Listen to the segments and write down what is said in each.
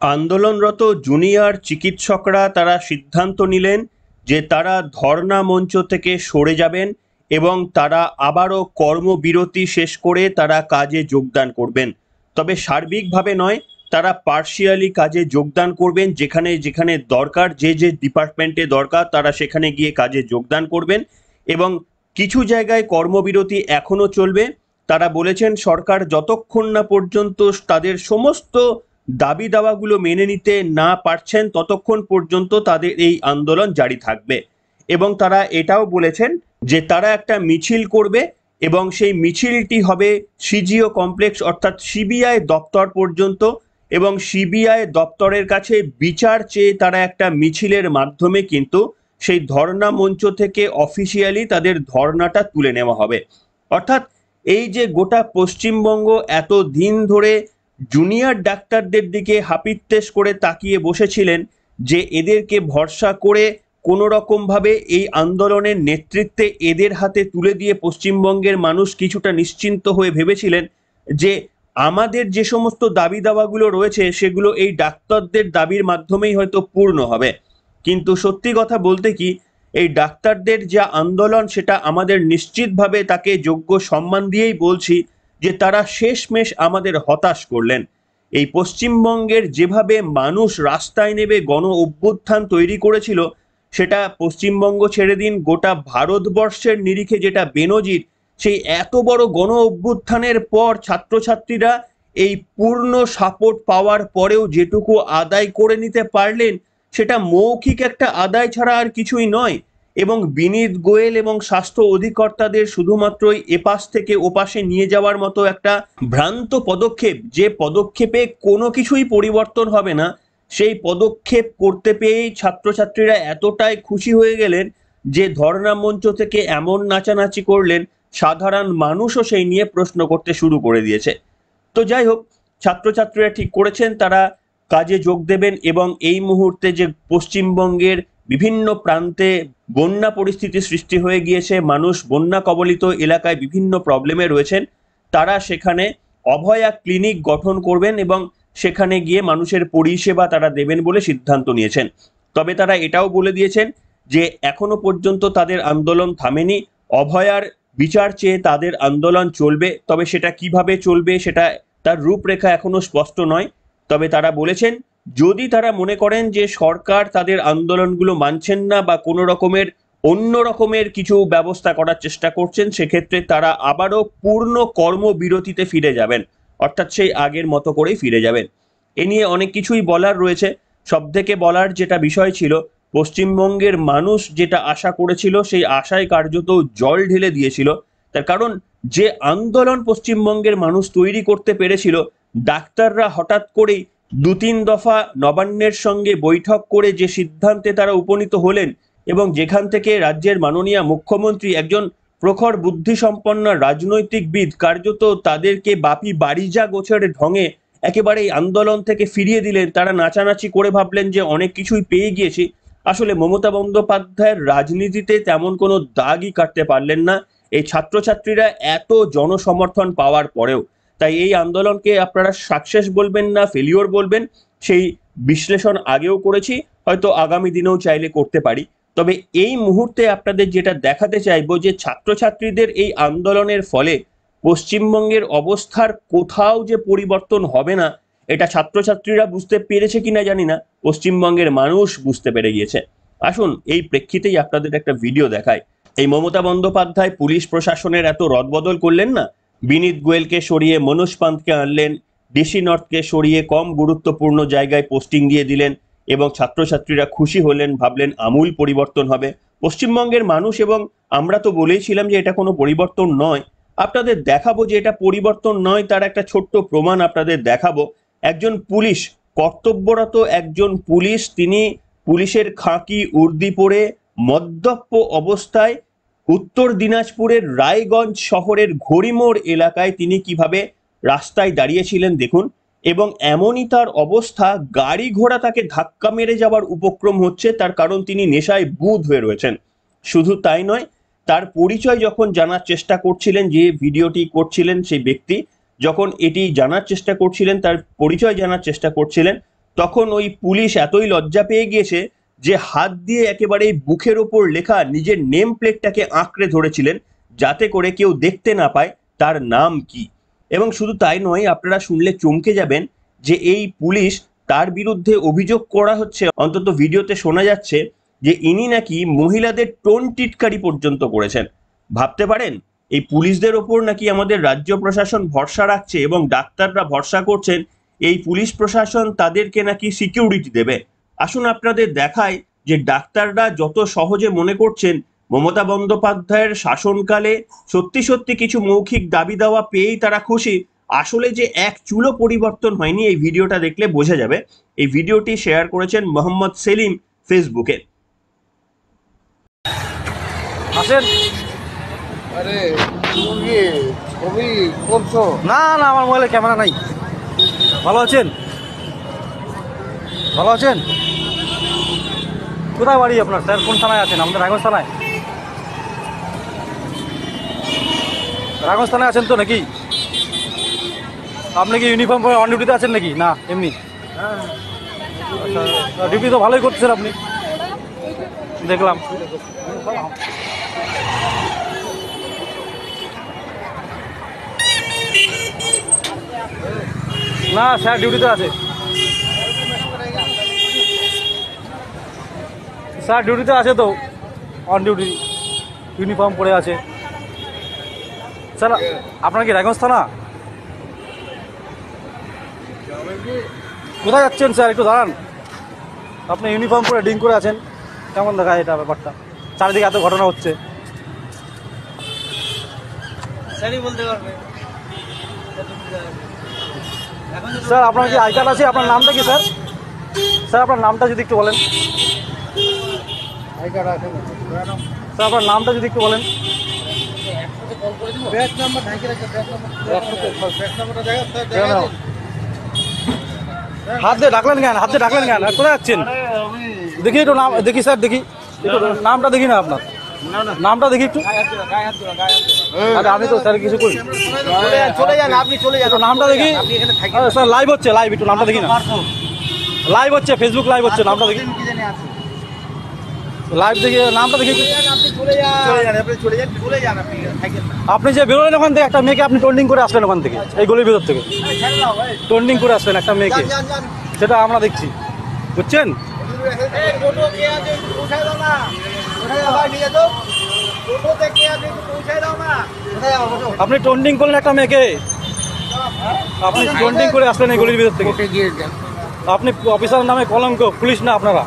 আন্দোলনরত জুনিয়র চিকিৎসকরা তারা সিদ্ধান্ত নিলেন যে তারা ধর্ণা মঞ্চ থেকে সরে যাবেন এবং তারা আবারও কর্মবিরতি শেষ করে তারা কাজে যোগদান করবেন। তবে সার্বিকভাবে নয়, তারা পার্শিয়ালি কাজে যোগদান করবেন। যেখানে যেখানে দরকার, যে যে ডিপার্টমেন্টে দরকার তারা সেখানে গিয়ে কাজে যোগদান করবেন এবং কিছু জায়গায় কর্মবিরতি এখনো চলবে। তারা বলেছেন সরকার যতক্ষণ না পর্যন্ত তাদের সমস্ত দাবি দাওয়াগুলো মেনে নিতে না পারছেন ততক্ষণ পর্যন্ত তাদের এই আন্দোলন জারি থাকবে। এবং তারা এটাও বলেছেন যে তারা একটা মিছিল করবে এবং সেই মিছিলটি হবে সিজিও কমপ্লেক্স অর্থাৎ সিবিআই দপ্তর পর্যন্ত, এবং সিবিআই দপ্তরের কাছে বিচার চেয়ে তারা একটা মিছিলের মাধ্যমে কিন্তু সেই ধর্ণা মঞ্চ থেকে অফিসিয়ালি তাদের ধর্ণাটা তুলে নেওয়া হবে। অর্থাৎ এই যে গোটা পশ্চিমবঙ্গ এত দিন ধরে জুনিয়র ডাক্তারদের দিকে হাপিত্যেশ করে তাকিয়ে বসেছিলেন যে এদেরকে ভরসা করে কোনো রকমভাবে এই আন্দোলনের নেতৃত্বে এদের হাতে তুলে দিয়ে পশ্চিমবঙ্গের মানুষ কিছুটা নিশ্চিন্ত হয়ে ভেবেছিলেন যে আমাদের যে সমস্ত দাবি দাওয়াগুলো রয়েছে সেগুলো এই ডাক্তারদের দাবির মাধ্যমেই হয়তো পূর্ণ হবে। কিন্তু সত্যি কথা বলতে কি, এই ডাক্তারদের যা আন্দোলন সেটা আমাদের নিশ্চিতভাবে তাকে যোগ্য সম্মান দিয়েই বলছি যে তারা শেষমেশ আমাদের হতাশ করলেন। এই পশ্চিমবঙ্গের যেভাবে মানুষ রাস্তায় নেমে গণ অভ্যুত্থান তৈরি করেছিল সেটা পশ্চিমবঙ্গ ছেড়ে দিন, গোটা ভারতবর্ষের নিরিখে যেটা বেনজির, সেই এত বড় গণ অভ্যুত্থানের পর ছাত্রছাত্রীরা এই পূর্ণ সাপোর্ট পাওয়ার পরেও যেটুকু আদায় করে নিতে পারলেন সেটা মৌখিক একটা আদায় ছাড়া আর কিছুই নয়। এবং বিনীত গোয়েল এবং স্বাস্থ্য অধিকর্তাদের শুধুমাত্রই এপাশ থেকে ওপাশে নিয়ে যাওয়ার মতো একটা ভ্রান্ত পদক্ষেপ, যে পদক্ষেপে কোনো কিছুই পরিবর্তন হবে না, সেই পদক্ষেপ করতে পেয়েই ছাত্রছাত্রীরা এতটাই খুশি হয়ে গেলেন যে ধর্ণা মঞ্চ থেকে এমন নাচানাচি করলেন সাধারণ মানুষও সেই নিয়ে প্রশ্ন করতে শুরু করে দিয়েছে। তো যাই হোক, ছাত্রছাত্রীরা ঠিক করেছেন তারা কাজে যোগ দেবেন এবং এই মুহূর্তে যে পশ্চিমবঙ্গের বিভিন্ন প্রান্তে বন্যা পরিস্থিতি সৃষ্টি হয়ে গিয়েছে, মানুষ বন্যা কবলিত এলাকায় বিভিন্ন প্রবলেমে রয়েছেন, তারা সেখানে অভয়া ক্লিনিক গঠন করবেন এবং সেখানে গিয়ে মানুষের পরিষেবা তারা দেবেন বলে সিদ্ধান্ত নিয়েছেন। তবে তারা এটাও বলে দিয়েছেন যে এখনো পর্যন্ত তাদের আন্দোলন থামেনি, অভয়ার বিচার চেয়ে তাদের আন্দোলন চলবে। তবে সেটা কিভাবে চলবে সেটা তার রূপরেখা এখনো স্পষ্ট নয়। তবে তারা বলেছেন যদি তারা মনে করেন যে সরকার তাদের আন্দোলনগুলো মানছেন না বা কোনো রকমের অন্য রকমের কিছু ব্যবস্থা করার চেষ্টা করছেন, সেক্ষেত্রে তারা আবারও পূর্ণ কর্মবিরতিতে ফিরে যাবেন, অর্থাৎ সেই আগের মতো করেই ফিরে যাবেন। এ নিয়ে অনেক কিছুই বলার রয়েছে। সব থেকে বলার যেটা বিষয় ছিল, পশ্চিমবঙ্গের মানুষ যেটা আশা করেছিল সেই আশায় কার্যত জল ঢেলে দিয়েছিল। তার কারণ যে আন্দোলন পশ্চিমবঙ্গের মানুষ তৈরি করতে পেরেছিল, ডাক্তাররা হঠাৎ করেই ২-৩ দফা নবান্নের সঙ্গে বৈঠক করে যে সিদ্ধান্তে তারা উপনীত হলেন এবং যেখান থেকে রাজ্যের মাননীয় মুখ্যমন্ত্রী একজন প্রখর বুদ্ধিসম্পন্ন রাজনৈতিকবিদ কার্যত তাদেরকে বাপি বাড়িজা গোছের ঢঙে একেবারে এই আন্দোলন থেকে ফিরিয়ে দিলেন, তারা নাচানাচি করে ভাবলেন যে অনেক কিছুই পেয়ে গিয়েছি। আসলে মমতা বন্দ্যোপাধ্যায়ের রাজনীতিতে তেমন কোনো দাগই কাটতে পারলেন না এই ছাত্রছাত্রীরা এত জনসমর্থন পাওয়ার পরেও। তাই এই আন্দোলনকে আপনারা সাকসেস বলবেন না ফেলিওর বলবেন, সেই বিশ্লেষণ আগেও করেছি, হয়তো আগামী দিনেও চাইলে করতে পারি। তবে এই মুহূর্তে আপনাদের যেটা দেখাতে চাইবো যে ছাত্রছাত্রীদের এই আন্দোলনের ফলে পশ্চিমবঙ্গের অবস্থার কোথাও যে পরিবর্তন হবে না, এটা ছাত্রছাত্রীরা বুঝতে পেরেছে কিনা জানি না, পশ্চিমবঙ্গের মানুষ বুঝতে পেরে গিয়েছে। আসুন এই প্রেক্ষিতেই আপনাদের একটা ভিডিও দেখায়। এই মমতা বন্দ্যোপাধ্যায় পুলিশ প্রশাসনের এত রদবদল করলেন না, বিনীত গোয়েলকে সরিয়ে মনোজ পান্তকে আনলেন, ডিসি নর্থকে সরিয়ে কম গুরুত্বপূর্ণ জায়গায় পোস্টিং দিয়ে দিলেন এবং ছাত্রছাত্রীরা খুশি হলেন, ভাবলেন আমূল পরিবর্তন হবে পশ্চিমবঙ্গের মানুষ। এবং আমরা তো বলেইছিলাম যে এটা কোনো পরিবর্তন নয়। আপনাদের দেখাবো যে এটা পরিবর্তন নয়, তার একটা ছোট্ট প্রমাণ আপনাদের দেখাবো। একজন পুলিশ, কর্তব্যরত একজন পুলিশ, তিনি পুলিশের খাকি উর্দি পরে মদ্যপ অবস্থায় উত্তর দিনাজপুরের রায়গঞ্জ শহরের ঘড়িমোড় এলাকায় তিনি কিভাবে রাস্তায় দাঁড়িয়েছিলেন দেখুন। এবং এমনই তার অবস্থা, গাড়ি ঘোড়া তাকে ধাক্কা মেরে যাওয়ার উপক্রম হচ্ছে, তার কারণ তিনি নেশায় বুঁদ হয়ে রয়েছেন। শুধু তাই নয়, তার পরিচয় যখন জানার চেষ্টা করছিলেন, যে ভিডিওটি করছিলেন সেই ব্যক্তি যখন এটি জানার চেষ্টা করছিলেন, তার পরিচয় জানার চেষ্টা করছিলেন, তখন ওই পুলিশ এতই লজ্জা পেয়ে গিয়েছে যে হাত দিয়ে একেবারে বুকের ওপর লেখা নিজের নেম প্লেটটাকে আঁকড়ে ধরেছিলেন, যাতে করে কেউ দেখতে না পায় তার নাম কি। এবং শুধু তাই নয়, আপনারা শুনলে চমকে যাবেন যে এই পুলিশ, তার বিরুদ্ধে অভিযোগ করা হচ্ছে, অন্তত ভিডিওতে শোনা যাচ্ছে যে ইনি নাকি মহিলাদের টোন টিটকারি পর্যন্ত করেছেন। ভাবতে পারেন, এই পুলিশদের ওপর নাকি আমাদের রাজ্য প্রশাসন ভরসা রাখছে এবং ডাক্তাররা ভরসা করছেন এই পুলিশ প্রশাসন তাদেরকে নাকি সিকিউরিটি দেবে। আসুন আপনাদের দেখায় যে ডাক্তাররা যত সহজে মনে করছেন মমতা বন্দ্যোপাধ্যায়ের শাসনকালে সত্যি সত্যি কিছু মৌখিক দাবি দাওয়া পেয়েই তারা খুশি, আসলে যে এক চুলও পরিবর্তন হয়নি এই ভিডিওটা দেখলে বোঝা যাবে। এই ভিডিওটি শেয়ার করেছেন মোহাম্মদ সেলিম ফেসবুকে। আসেন। আরে তুমি ছবি করছো? না না, আমার মোবাইলে ক্যামেরা নাই। ভালো আছেন? ভালো আছেন? কোথায় বাড়ি আপনার স্যার? কোন থানায় আছেন? আমাদের রায়গঞ্জ থানায়। রায়গঞ্জ থানায় আছেন তো নাকি? আপনি কি ইউনিফর্ম পরে অন ডিউটিতে আছেন নাকি? না এমনি? আচ্ছা, ডিউটি তো ভালোই করছেন আপনি, দেখলাম। না স্যার ডিউটিতে আছে, স্যার ডিউটিতে আছে তো, অন ডিউটি, ইউনিফর্ম পরে আছে। স্যার আপনার কি রায়গঞ্জ থানা? কোথায় যাচ্ছেন স্যার? একটু দাঁড়ান। আপনি ইউনিফর্ম পরে ড্রিঙ্ক করে আছেন, কেমন দেখায় এটা ব্যাপারটা? চারিদিকে এত ঘটনা হচ্ছে। স্যারই বলতে পারবে। স্যার আপনার কি আই কার্ড আছে? আপনার নামটা কি স্যার? স্যার আপনার নামটা যদি একটু বলেন। আই কার্ড আছে? স্যার আপনার নামটা যদি একটু বলেন। ব্যাক নাম্বার ঢাকি রাখতে, ব্যাক নাম্বারটা দেখা কেন? হাত দিয়ে ডাকলেন কেন? হাত দিয়ে ডাকলেন কেন? কোথায় যাচ্ছেন? দেখি একটু নাম দেখি স্যার, দেখি একটু নামটা দেখি না আপনার, নামটা দেখি একটু। আরে আমি তো স্যার কিছু করি। চলে যান, আপনি চলে যান, একটু নামটা দেখি। স্যার লাইভ হচ্ছে, লাইভ, একটু নামটা দেখি না। লাইভ হচ্ছে, ফেসবুক লাইভ হচ্ছে, নামটা দেখি। লাইভ দেখি, নামটা দেখি। আপনি যে বেরোলেন ওখান থেকে, একটা মেয়েকে আপনি টোন্ডিং করে আসলেন ওখান থেকে, এই গলির ভিতর থেকে টোন্ডিং করে আসলেন একটা মেয়েকে, সেটা আমরা দেখছি, বুঝছেন? আপনি টোন্ডিং করলেন একটা মেয়েকে, আপনি টোন্ডিং করে আসলেন এই গলির ভিতর থেকে। আপনি অফিসার নামে কলঙ্ক, পুলিশ না আপনারা।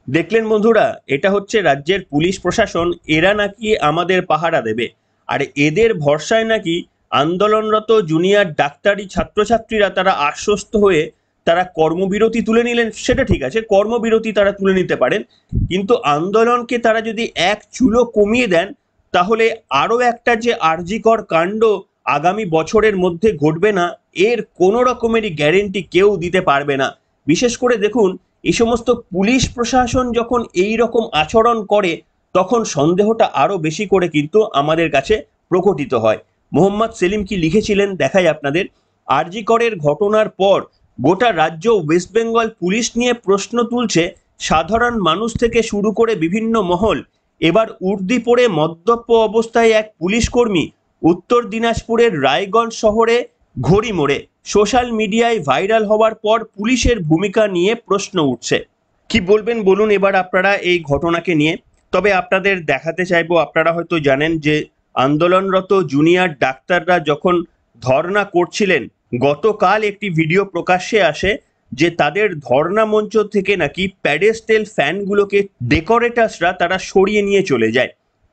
দেখলেন বন্ধুরা, এটা হচ্ছে রাজ্যের পুলিশ প্রশাসন, এরা নাকি আমাদের পাহারা দেবে, আর এদের ভরসায় নাকি আন্দোলনরত জুনিয়র ডাক্তারি ছাত্রছাত্রীরা তারা আশ্বস্ত হয়ে তারা কর্মবিরতি তুলে নিলেন। সেটা ঠিক আছে, কর্মবিরতি তারা তুলে নিতে পারেন, কিন্তু আন্দোলনকে তারা যদি এক চুলো কমিয়ে দেন, তাহলে আরও একটা যে আরজিকর কাণ্ড আগামী বছরের মধ্যে ঘটবে না, এর কোনো রকমেরই গ্যারেন্টি কেউ দিতে পারবে না। বিশেষ করে দেখুন, এই সমস্ত পুলিশ প্রশাসন যখন এই রকম আচরণ করে, তখন সন্দেহটা আরো বেশি করে কিন্তু আমাদের কাছে প্রকটিত হয়। মোহাম্মদ সেলিম কি লিখেছিলেন দেখাই আপনাদের। আরজি করের ঘটনার পর গোটা রাজ্য ওয়েস্ট বেঙ্গল পুলিশ নিয়ে প্রশ্ন তুলছে সাধারণ মানুষ থেকে শুরু করে বিভিন্ন মহল। এবার উর্দি পরে মদ্যপ অবস্থায় এক পুলিশ কর্মী উত্তর দিনাজপুরের রায়গঞ্জ শহরে ঘড়ি মোড়ে সোশ্যাল মিডিয়ায় ভাইরাল হওয়ার পর পুলিশের ভূমিকা নিয়ে প্রশ্ন উঠছে। কি বলবেন বলুন এবার আপনারা এই ঘটনাকে নিয়ে? তবে আপনাদের দেখাতে চাইবো, আপনারা হয়তো জানেন যে আন্দোলনরত জুনিয়র ডাক্তাররা যখন ধর্ণা করছিলেন, গতকাল একটি ভিডিও প্রকাশ্যে আসে যে তাদের ধর্ণা মঞ্চ থেকে নাকি প্যাডেস্টেল ফ্যানগুলোকে ডেকোরেটার্সরা তারা সরিয়ে নিয়ে চলে যায়।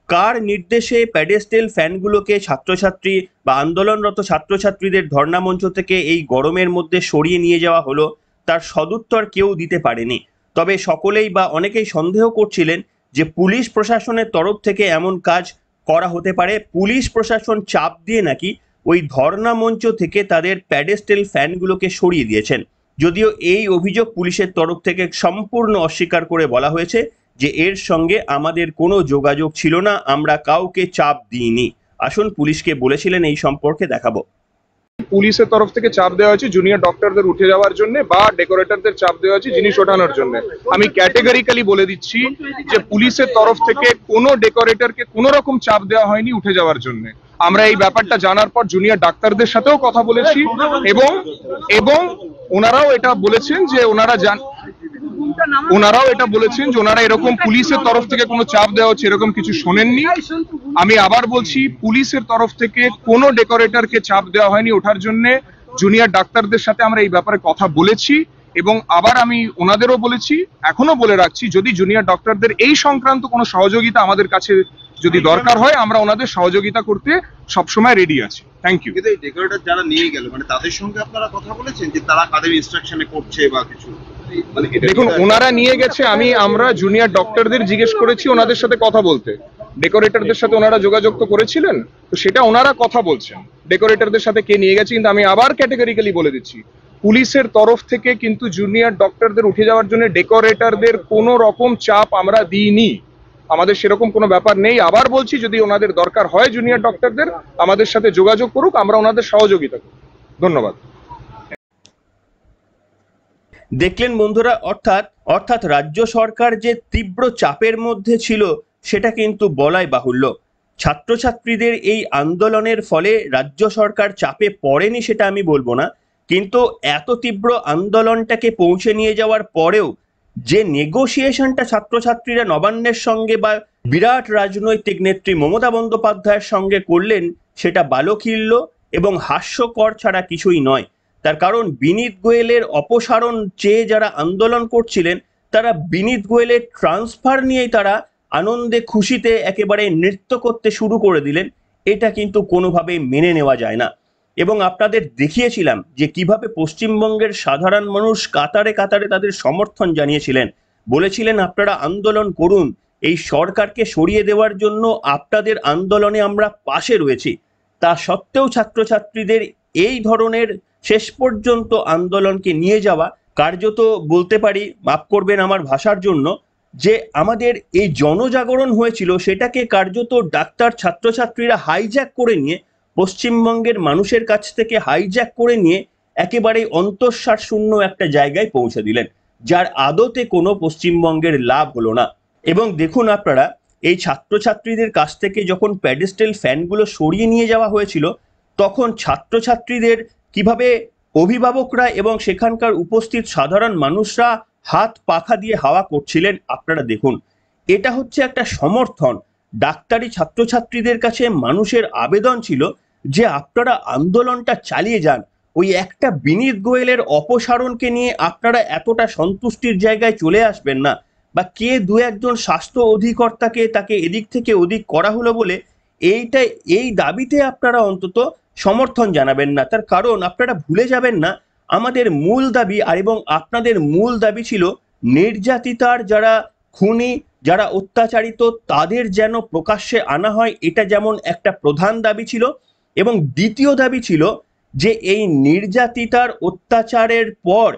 কার নির্দেশে প্যাডেস্টেল ফ্যানগুলোকে ছাত্রছাত্রী বা আন্দোলনরত ছাত্রছাত্রীদের ধর্ণা মঞ্চ থেকে এই গরমের মধ্যে সরিয়ে নিয়ে যাওয়া হলো, তার সদুত্তর কেউ দিতে পারেনি। তবে সকলেই বা অনেকেই সন্দেহ করছিলেন যে পুলিশ প্রশাসনের তরফ থেকে এমন কাজ করা হতে পারে। পুলিশ প্রশাসন চাপ দিয়ে নাকি ওই ধর্ণা মঞ্চ থেকে তাদের প্যাডেস্টেল ফ্যানগুলোকে সরিয়ে দিয়েছেন। যদিও এই অভিযোগ পুলিশের তরফ থেকে সম্পূর্ণ অস্বীকার করে বলা হয়েছে যে এর সঙ্গে আমাদের কোনো যোগাযোগ ছিল না, আমরা কাউকে চাপ দিইনি। আসুন পুলিশকে বলেছিলেন এই সম্পর্কে দেখাবো। পুলিশের তরফ থেকে চাপ দেওয়া হয়েছে জুনিয়র ডক্টরদের উঠে যাওয়ার জন্য বা ডেকোরেটরদের চাপ দেওয়া হয়েছে জিনিস ওঠানোর জন্য। আমি ক্যাটেগরিক্যালি বলে দিচ্ছি যে পুলিশের তরফ থেকে কোনো ডেকোরেটরকে কোনো রকম চাপ দেওয়া হয়নি উঠে যাওয়ার জন্য। আমরা এই ব্যাপারটা জানার পর জুনিয়র ডাক্তারদের সাথেও কথা বলেছি এবং এবং ওনারাও এটা বলেছেন যে ওনারা এরকম পুলিশের তরফ থেকে কোনো চাপ দেওয়া হচ্ছে এরকম কিছু শোনেননি। আমি আবার বলছি, পুলিশের তরফ থেকে কোনো ডেকোরেটরকে চাপ দেওয়া হয়নি ওঠার জন্য। জুনিয়র ডাক্তারদের সাথে আমরা এই ব্যাপারে কথা বলেছি এবং আবার আমি ওনাদেরও বলেছি, এখনো বলে রাখছি, যদি জুনিয়র ডক্টরদের এই সংক্রান্ত কোনো সহযোগিতা আমাদের কাছে যদি দরকার হয় আমরা ওনাদের সহযোগিতা করতে সবসময় রেডি আছি। Thank you. কিন্তু এই ডেকোরেটর যারা নিয়ে গেল মানে তাদের সঙ্গে আপনারা কথা বলেছেন যে তারা কাদের ইনস্ট্রাকশনে করছে বা কিছু? দেখুন, ওনারা নিয়ে গেছে, আমরা জুনিয়র ডক্টরদের জিজ্ঞেস করেছি ওনাদের সাথে কথা বলতে। ডেকোরেটরদের সাথে ওনারা যোগাযোগ তো করেছিলেন, তো সেটা ওনারা কথা বলছেন ডেকোরেটরদের সাথে কে নিয়ে গেছে। কিন্তু আমি আবার ক্যাটেগরিক্যালি বলে দিচ্ছি, পুলিশের তরফ থেকে কিন্তু জুনিয়র ডক্টরদের উঠে যাওয়ার জন্য ডেকোরেটরদের কোনো রকম চাপ আমরা দিইনি। আমাদের সেরকম কোনো ব্যাপার নেই। আবার বলছি, যদি ওনাদের দরকার হয় জুনিয়র ডক্টরদের আমাদের সাথে যোগাযোগ করুক, আমরা ওনাদের সহযোগিতা করব। ধন্যবাদ। দেখলেন বন্ধুরা, অর্থাৎ রাজ্য সরকার যে তীব্র চাপের মধ্যে ছিল সেটা কিন্তু বলাই বাহুল্য। ছাত্রছাত্রীদের এই আন্দোলনের ফলে রাজ্য সরকার চাপে পড়েনি সেটা আমি বলবো না, কিন্তু এত তীব্র আন্দোলনটাকে পৌঁছে নিয়ে যাওয়ার পরেও যে নেগোসিয়েশনটা ছাত্রছাত্রীরা নবান্নের সঙ্গে বা বিরাট রাজনৈতিক নেত্রী মমতা বন্দ্যোপাধ্যায়ের সঙ্গে করলেন সেটা বালখিল্য এবং হাস্যকর ছাড়া কিছুই নয়। তার কারণ বিনীত গোয়েলের অপসারণ চেয়ে যারা আন্দোলন করছিলেন তারা বিনীত গোয়েলের ট্রান্সফার নিয়েই তারা আনন্দে খুশিতে একেবারে নৃত্য করতে শুরু করে দিলেন। এটা কিন্তু কোনোভাবেই মেনে নেওয়া যায় না। এবং আপনাদের দেখিয়েছিলাম যে কিভাবে পশ্চিমবঙ্গের সাধারণ মানুষ কাতারে কাতারে তাদের সমর্থন জানিয়েছিলেন, বলেছিলেন আপনারা আন্দোলন করুন, এই সরকারকে সরিয়ে দেওয়ার জন্য আপনাদের আন্দোলনে আমরা পাশে রয়েছি। তা সত্ত্বেও ছাত্রছাত্রীদের এই ধরনের শেষ পর্যন্ত আন্দোলনকে নিয়ে যাওয়া কার্যত বলতে পারি, মাফ করবেন আমার ভাষার জন্য, যে আমাদের এই জনজাগরণ হয়েছিল সেটাকে কার্যত ডাক্তার ছাত্রছাত্রীরা হাইজ্যাক করে নিয়ে পশ্চিমবঙ্গের মানুষের কাছ থেকে হাইজ্যাক করে নিয়ে একেবারে অন্তঃসার শূন্য একটা জায়গায় পৌঁছে দিলেন, যার আদতে কোনো পশ্চিমবঙ্গের লাভ হলো না। এবং দেখুন আপনারা, এই ছাত্রছাত্রীদের কাছ থেকে যখন প্যাডেস্টেল ফ্যানগুলো সরিয়ে নিয়ে যাওয়া হয়েছিল তখন ছাত্রছাত্রীদের কিভাবে অভিভাবকরা এবং সেখানকার উপস্থিত সাধারণ মানুষরা হাত পাখা দিয়ে হাওয়া করছিলেন আপনারা দেখুন। এটা হচ্ছে একটা সমর্থন। ডাক্তারি ছাত্রছাত্রীদের কাছে মানুষের আবেদন ছিল যে আপনারা আন্দোলনটা চালিয়ে যান, ওই একটা বিনীত গোয়েলের অপসারণকে নিয়ে আপনারা এতটা সন্তুষ্টির জায়গায় চলে আসবেন না, বা কে দু একজন স্বাস্থ্য অধিকর্তাকে তাকে এদিক থেকে ওদিক করা হলো বলে এই দাবিতে আপনারা অন্তত সমর্থন জানাবেন না। তার কারণ আপনারা ভুলে যাবেন না আমাদের মূল দাবি, আর এবং আপনাদের মূল দাবি ছিল নির্যাতিতার যারা খুনি, যারা অত্যাচারিত তাদের যেন প্রকাশ্যে আনা হয়, এটা যেমন একটা প্রধান দাবি ছিল। এবং দ্বিতীয় দাবি ছিল যে এই নির্যাতিতার অত্যাচারের পর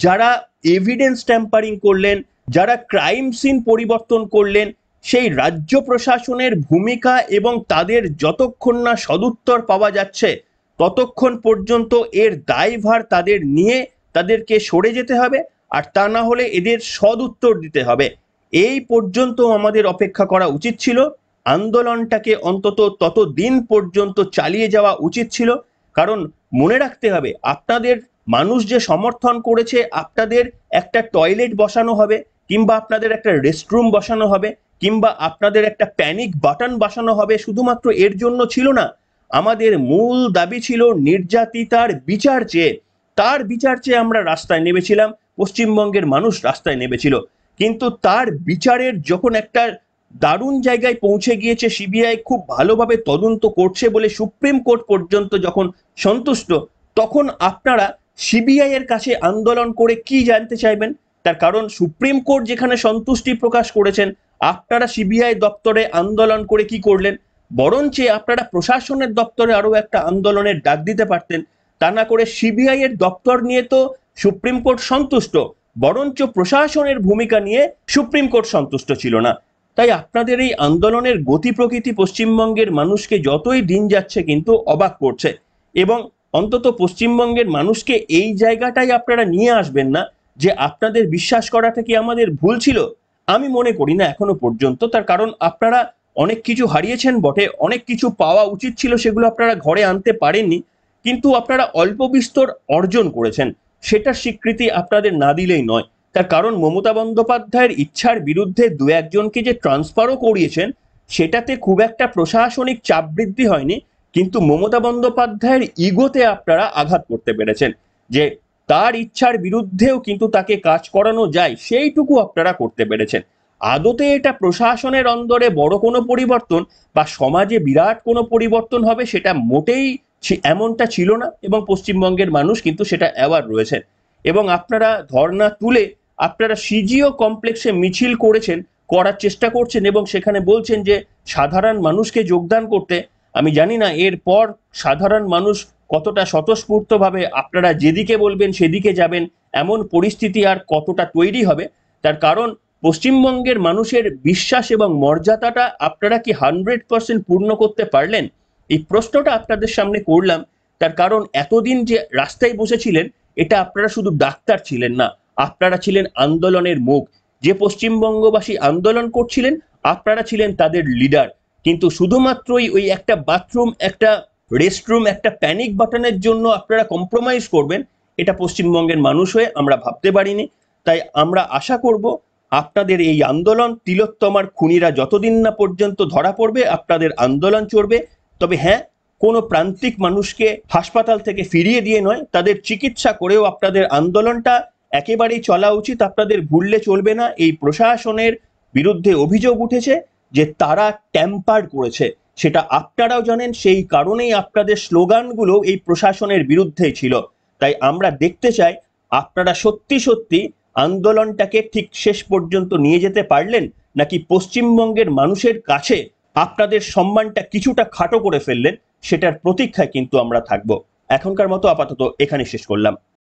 যারা এভিডেন্স ট্যাম্পারিং করলেন, যারা ক্রাইম সিন পরিবর্তন করলেন, সেই রাজ্য প্রশাসনের ভূমিকা এবং তাদের যতক্ষণ না সদুত্তর পাওয়া যাচ্ছে ততক্ষণ পর্যন্ত এর দায়ভার তাদের নিয়ে তাদেরকে সরে যেতে হবে, আর তা না হলে এদের সদুত্তর দিতে হবে। এই পর্যন্ত আমাদের অপেক্ষা করা উচিত ছিল, আন্দোলনটাকে অন্তত ততদিন পর্যন্ত চালিয়ে যাওয়া উচিত ছিল। কারণ মনে রাখতে হবে, আপনাদের মানুষ যে সমর্থন করেছে, আপনাদের একটা টয়লেট বসানো হবে, কিংবা আপনাদের একটা রেস্টরুম বসানো হবে, কিংবা আপনাদের একটা প্যানিক বাটন বসানো হবে, শুধুমাত্র এর জন্য ছিল না। আমাদের মূল দাবি ছিল নির্যাতিতার বিচার চেয়ে। তার বিচার চেয়ে আমরা রাস্তায় নেমেছিলাম, পশ্চিমবঙ্গের মানুষ রাস্তায় নেমেছিল। কিন্তু তার বিচারের যখন একটা দারুণ জায়গায় পৌঁছে গিয়েছে, সিবিআই খুব ভালোভাবে তদন্ত করছে বলে সুপ্রিম কোর্ট পর্যন্ত যখন সন্তুষ্ট, তখন আপনারা সিবিআই এর কাছে আন্দোলন করে কি জানতে চাইবেন? তার কারণ সুপ্রিম কোর্ট যেখানে সন্তুষ্টি প্রকাশ করেছেন, আপনারা সিবিআই দপ্তরে আন্দোলন করে কি করলেন? বরঞ্চ আপনারা প্রশাসনের দপ্তরে আরো একটা আন্দোলনের ডাক দিতে পারতেন। তা না করে সিবিআই এর দপ্তর নিয়ে তো সুপ্রিম কোর্ট সন্তুষ্ট, বরঞ্চ প্রশাসনের ভূমিকা নিয়ে সুপ্রিম কোর্ট সন্তুষ্ট ছিল না। তাই আপনাদের এই আন্দোলনের গতি প্রকৃতি পশ্চিমবঙ্গের মানুষকে যতই দিন যাচ্ছে কিন্তু অবাক করছে। এবং অন্তত পশ্চিমবঙ্গের মানুষকে এই জায়গাটাই আপনারা নিয়ে আসবেন না যে আপনাদের বিশ্বাস করাটা কি আমাদের ভুল ছিল। আমি মনে করি না এখনো পর্যন্ত, তার কারণ আপনারা অনেক কিছু হারিয়েছেন বটে, অনেক কিছু পাওয়া উচিত ছিল সেগুলো আপনারা ঘরে আনতে পারেননি, কিন্তু আপনারা অল্প বিস্তর অর্জন করেছেন, সেটার স্বীকৃতি আপনাদের না দিলেই নয়। তার কারণ মমতা বন্দ্যোপাধ্যায়ের ইচ্ছার বিরুদ্ধে দু একজনকে যে ট্রান্সফারও করিয়েছেন, সেটাতে খুব একটা প্রশাসনিক চাপ বৃদ্ধি হয়নি, কিন্তু মমতা বন্দ্যোপাধ্যায়ের ইগোতে আপনারা আঘাত করতে পেরেছেন, যে তার ইচ্ছার বিরুদ্ধেও কিন্তু তাকে কাজ করানো যায়, সেইটুকু আপনারা করতে পেরেছেন। আদতে এটা প্রশাসনের অন্দরে বড় কোনো পরিবর্তন বা সমাজে বিরাট কোনো পরিবর্তন হবে সেটা মোটেই এমনটা ছিল না, এবং পশ্চিমবঙ্গের মানুষ কিন্তু সেটা অ্যাওয়ার রয়েছেন। এবং আপনারা ধর্ণা তুলে আপনারা সিজিও কমপ্লেক্সে মিছিল করেছেন, করার চেষ্টা করছেন, এবং সেখানে বলছেন যে সাধারণ মানুষকে যোগদান করতে। আমি জানি না এরপর সাধারণ মানুষ কতটা স্বতঃস্ফূর্তভাবে আপনারা যেদিকে বলবেন সেদিকে যাবেন, এমন পরিস্থিতি আর কতটা তৈরি হবে। তার কারণ পশ্চিমবঙ্গের মানুষের বিশ্বাস এবং মর্যাদাটা আপনারা কি 100% পূর্ণ করতে পারলেন? এই প্রশ্নটা আপনাদের সামনে করলাম। তার কারণ এতদিন যে রাস্তায় বসেছিলেন, এটা আপনারা শুধু ডাক্তার ছিলেন না, আপনারা ছিলেন আন্দোলনের মুখ। যে পশ্চিমবঙ্গবাসী আন্দোলন করছিলেন, আপনারা ছিলেন তাদের লিডার। কিন্তু শুধুমাত্রই ওই একটা বাথরুম, একটা রেস্টরুম, একটা প্যানিক বাটনের জন্য আপনারা কম্প্রোমাইজ করবেন, এটা পশ্চিমবঙ্গের মানুষ হয়ে আমরা ভাবতে পারিনি। তাই আমরা আশা করব আপনাদের এই আন্দোলন, তিলোত্তমার খুনিরা যতদিন না পর্যন্ত ধরা পড়বে আপনাদের আন্দোলন চলবে। তবে হ্যাঁ, কোনো প্রান্তিক মানুষকে হাসপাতাল থেকে ফিরিয়ে দিয়ে নয়, তাদের চিকিৎসা করেও আপনাদের আন্দোলনটা একেবারেই চলা উচিত। আপনাদের ভুললে চলবে না। এই প্রশাসনের বিরুদ্ধে অভিযোগ উঠেছে যে তারা ট্যাম্পার করেছে, সেটা আপনারাও জানেন, সেই কারণেই আপনাদের স্লোগানগুলো এই প্রশাসনের বিরুদ্ধেই ছিল। তাই আমরা দেখতে চাই আপনারা সত্যি সত্যি আন্দোলনটাকে ঠিক শেষ পর্যন্ত নিয়ে যেতে পারলেন, নাকি পশ্চিমবঙ্গের মানুষের কাছে আপনাদের সম্মানটা কিছুটা খাটো করে ফেললেন, সেটার প্রতীক্ষায় কিন্তু আমরা থাকবো। এখনকার মতো আপাতত এখানে শেষ করলাম।